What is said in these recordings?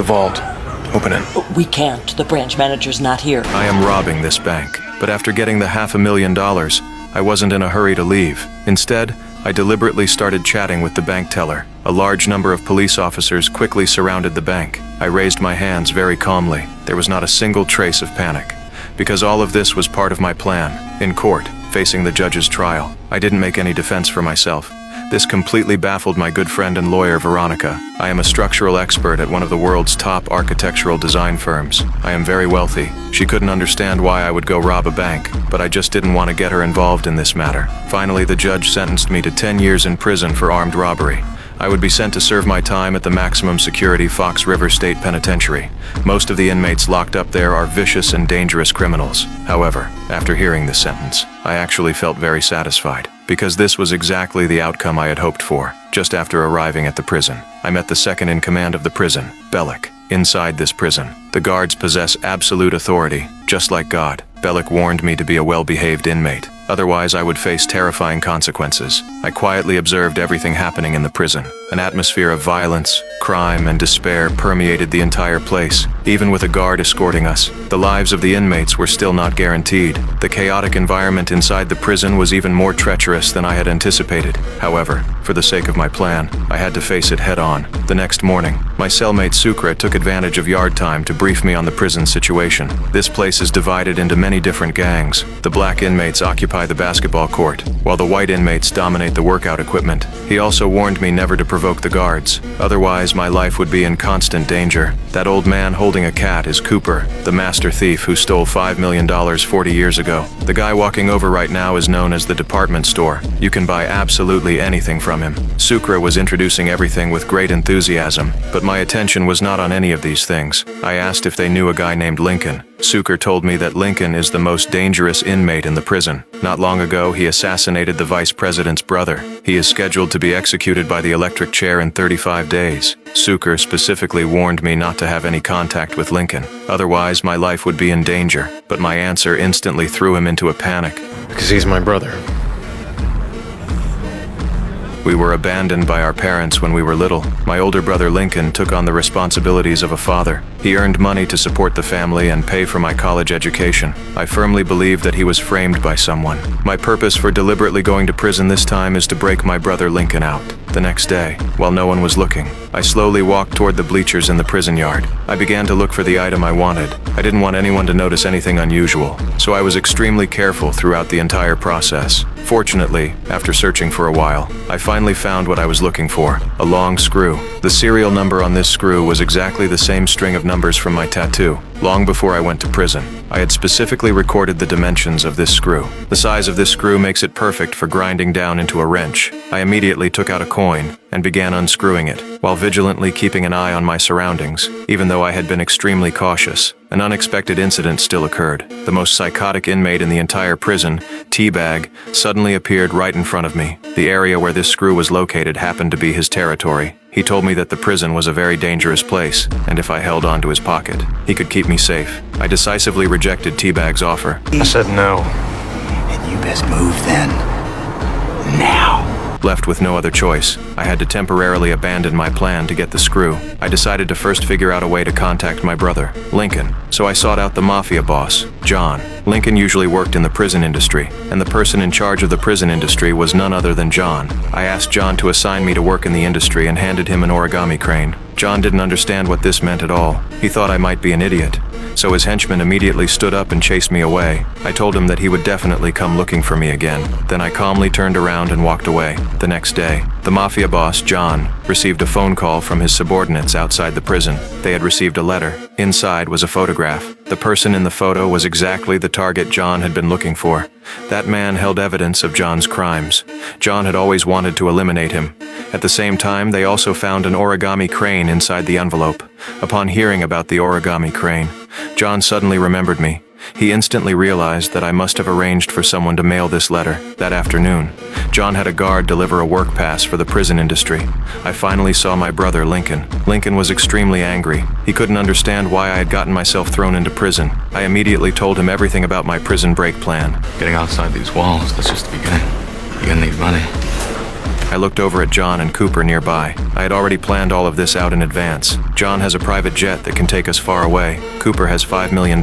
the vault. Open it. We can't. The branch manager's not here. I am robbing this bank, but after getting the $500,000, I wasn't in a hurry to leave. Instead, I deliberately started chatting with the bank teller. A large number of police officers quickly surrounded the bank. I raised my hands very calmly. There was not a single trace of panic. Because all of this was part of my plan. In court, facing the judge's trial, I didn't make any defense for myself. This completely baffled my good friend and lawyer, Veronica. I am a structural expert at one of the world's top architectural design firms. I am very wealthy. She couldn't understand why I would go rob a bank, but I just didn't want to get her involved in this matter. Finally, the judge sentenced me to 10 years in prison for armed robbery. I would be sent to serve my time at the maximum security Fox River State Penitentiary. Most of the inmates locked up there are vicious and dangerous criminals. However, after hearing this sentence, I actually felt very satisfied, because this was exactly the outcome I had hoped for. Just after arriving at the prison, I met the second in command of the prison, Bellick. Inside this prison, the guards possess absolute authority, just like God. Bellick warned me to be a well-behaved inmate. Otherwise, I would face terrifying consequences. I quietly observed everything happening in the prison. An atmosphere of violence, crime, and despair permeated the entire place. Even with a guard escorting us, the lives of the inmates were still not guaranteed. The chaotic environment inside the prison was even more treacherous than I had anticipated. However, for the sake of my plan, I had to face it head-on. The next morning, my cellmate Sukra took advantage of yard time to brief me on the prison situation. This place is divided into many different gangs. The black inmates occupy the basketball court, while the white inmates dominate the workout equipment. He also warned me never to provoke the guards. Otherwise, my life would be in constant danger. That old man holding a cat is Cooper, the master thief who stole $5 million 40 years ago. The guy walking over right now is known as the department store. You can buy absolutely anything from him. Sukra was introducing everything with great enthusiasm, but my attention was not on any of these things. I asked if they knew a guy named Lincoln. Sukra told me that Lincoln is the most dangerous inmate in the prison. Not long ago, he assassinated the vice president's brother. He is scheduled to be executed by the electric chair in 35 days. Sukra specifically warned me not to have any contact with Lincoln. Otherwise, my life would be in danger. But my answer instantly threw him into a panic. Because he's my brother. We were abandoned by our parents when we were little. My older brother Lincoln took on the responsibilities of a father. He earned money to support the family and pay for my college education. I firmly believe that he was framed by someone. My purpose for deliberately going to prison this time is to break my brother Lincoln out. The next day, while no one was looking, I slowly walked toward the bleachers in the prison yard. I began to look for the item I wanted. I didn't want anyone to notice anything unusual, so I was extremely careful throughout the entire process. Fortunately, after searching for a while, I finally found what I was looking for, a long screw. The serial number on this screw was exactly the same string of numbers from my tattoo. Long before I went to prison, I had specifically recorded the dimensions of this screw. The size of this screw makes it perfect for grinding down into a wrench. I immediately took out a coin and began unscrewing it, while vigilantly keeping an eye on my surroundings. Even though I had been extremely cautious, an unexpected incident still occurred. The most psychotic inmate in the entire prison, Teabag, suddenly appeared right in front of me. The area where this screw was located happened to be his territory. He told me that the prison was a very dangerous place, and if I held on to his pocket, he could keep me safe. I decisively rejected Teabag's offer. I said no. And you best move then. Now. Left with no other choice, I had to temporarily abandon my plan to get the screw. I decided to first figure out a way to contact my brother, Lincoln. So I sought out the mafia boss, John. Lincoln usually worked in the prison industry, and the person in charge of the prison industry was none other than John. I asked John to assign me to work in the industry and handed him an origami crane. John didn't understand what this meant at all. He thought I might be an idiot. So his henchman immediately stood up and chased me away. I told him that he would definitely come looking for me again. Then I calmly turned around and walked away. The next day, the mafia boss, John, received a phone call from his subordinates outside the prison. They had received a letter. Inside was a photograph. The person in the photo was exactly the target John had been looking for. That man held evidence of John's crimes. John had always wanted to eliminate him. At the same time, they also found an origami crane inside the envelope. Upon hearing about the origami crane, John suddenly remembered me. He instantly realized that I must have arranged for someone to mail this letter. That afternoon, John had a guard deliver a work pass for the prison industry. I finally saw my brother, Lincoln. Lincoln was extremely angry. He couldn't understand why I had gotten myself thrown into prison. I immediately told him everything about my prison break plan. Getting outside these walls, that's just the beginning. You're gonna need money. I looked over at John and Cooper nearby. I had already planned all of this out in advance. John has a private jet that can take us far away. Cooper has $5 million.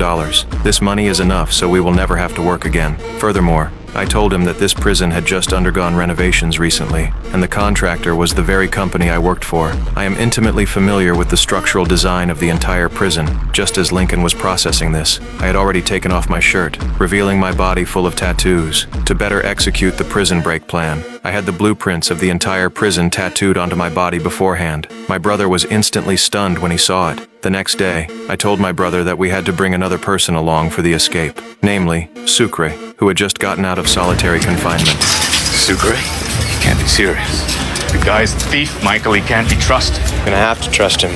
This money is enough, so we will never have to work again. Furthermore, I told him that this prison had just undergone renovations recently, and the contractor was the very company I worked for. I am intimately familiar with the structural design of the entire prison. Just as Lincoln was processing this, I had already taken off my shirt, revealing my body full of tattoos. To better execute the prison break plan, I had the blueprints of the entire prison tattooed onto my body beforehand. My brother was instantly stunned when he saw it. The next day, I told my brother that we had to bring another person along for the escape, namely, Sucre, who had just gotten out of solitary confinement. Sucre? You can't be serious. The guy's a thief, Michael. He can't be trusted. I'm gonna have to trust him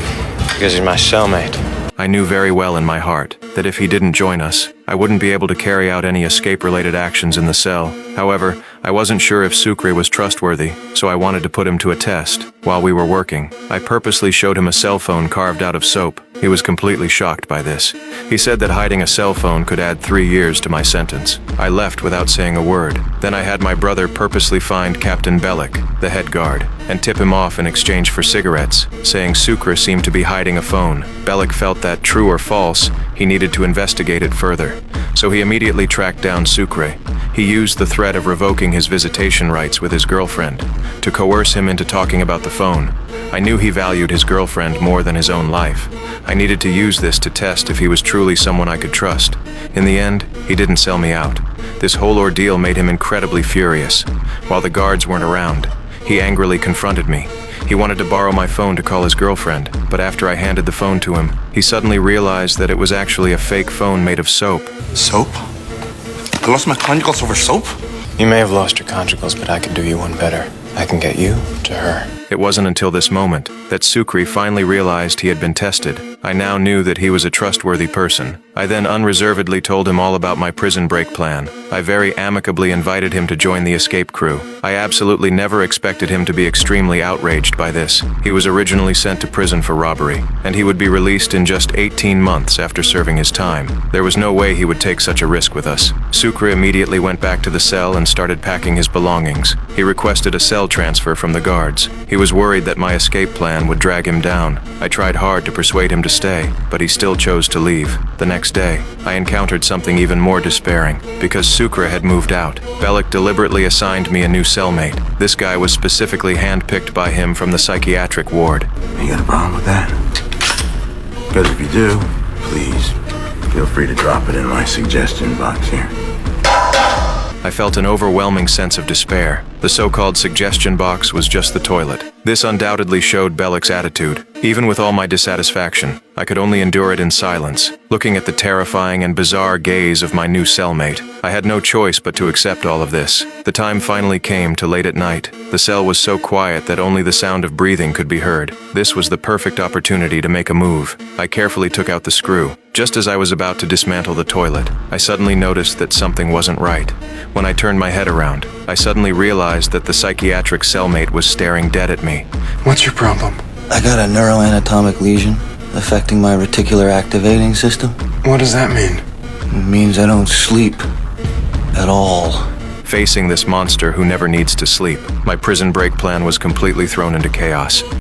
because he's my cellmate. I knew very well in my heart that if he didn't join us, I wouldn't be able to carry out any escape-related actions in the cell. However, I wasn't sure if Sucre was trustworthy, so I wanted to put him to a test. While we were working, I purposely showed him a cell phone carved out of soap. He was completely shocked by this. He said that hiding a cell phone could add 3 years to my sentence. I left without saying a word. Then I had my brother purposely find Captain Bellick, the head guard, and tip him off in exchange for cigarettes, saying Sucre seemed to be hiding a phone. Bellick felt that, true or false, he needed to investigate it further. So he immediately tracked down Sucre. He used the threat of revoking his visitation rights with his girlfriend to coerce him into talking about the phone. I knew he valued his girlfriend more than his own life. I needed to use this to test if he was truly someone I could trust. In the end, he didn't sell me out. This whole ordeal made him incredibly furious. While the guards weren't around, he angrily confronted me. He wanted to borrow my phone to call his girlfriend, but after I handed the phone to him, he suddenly realized that it was actually a fake phone made of soap. Soap? I lost my conjugals over soap? You may have lost your conjugals, but I can do you one better. I can get you to her. It wasn't until this moment that Sucre finally realized he had been tested. I now knew that he was a trustworthy person. I then unreservedly told him all about my prison break plan. I very amicably invited him to join the escape crew. I absolutely never expected him to be extremely outraged by this. He was originally sent to prison for robbery, and he would be released in just 18 months after serving his time. There was no way he would take such a risk with us. Sucre immediately went back to the cell and started packing his belongings. He requested a cell transfer from the guards. He was worried that my escape plan would drag him down. I tried hard to persuade him to stay, but he still chose to leave. The next day, I encountered something even more despairing. Because Sucre had moved out, Bellick deliberately assigned me a new cellmate. This guy was specifically handpicked by him from the psychiatric ward. You got a problem with that? Because if you do, please, feel free to drop it in my suggestion box here. I felt an overwhelming sense of despair. The so-called suggestion box was just the toilet. This undoubtedly showed Bellick's attitude. Even with all my dissatisfaction, I could only endure it in silence, looking at the terrifying and bizarre gaze of my new cellmate. I had no choice but to accept all of this. The time finally came to late at night. The cell was so quiet that only the sound of breathing could be heard. This was the perfect opportunity to make a move. I carefully took out the screw. Just as I was about to dismantle the toilet, I suddenly noticed that something wasn't right. When I turned my head around, I suddenly realized that the psychiatric cellmate was staring dead at me. What's your problem? I got a neuroanatomic lesion affecting my reticular activating system. What does that mean? It means I don't sleep at all. Facing this monster who never needs to sleep, my prison break plan was completely thrown into chaos.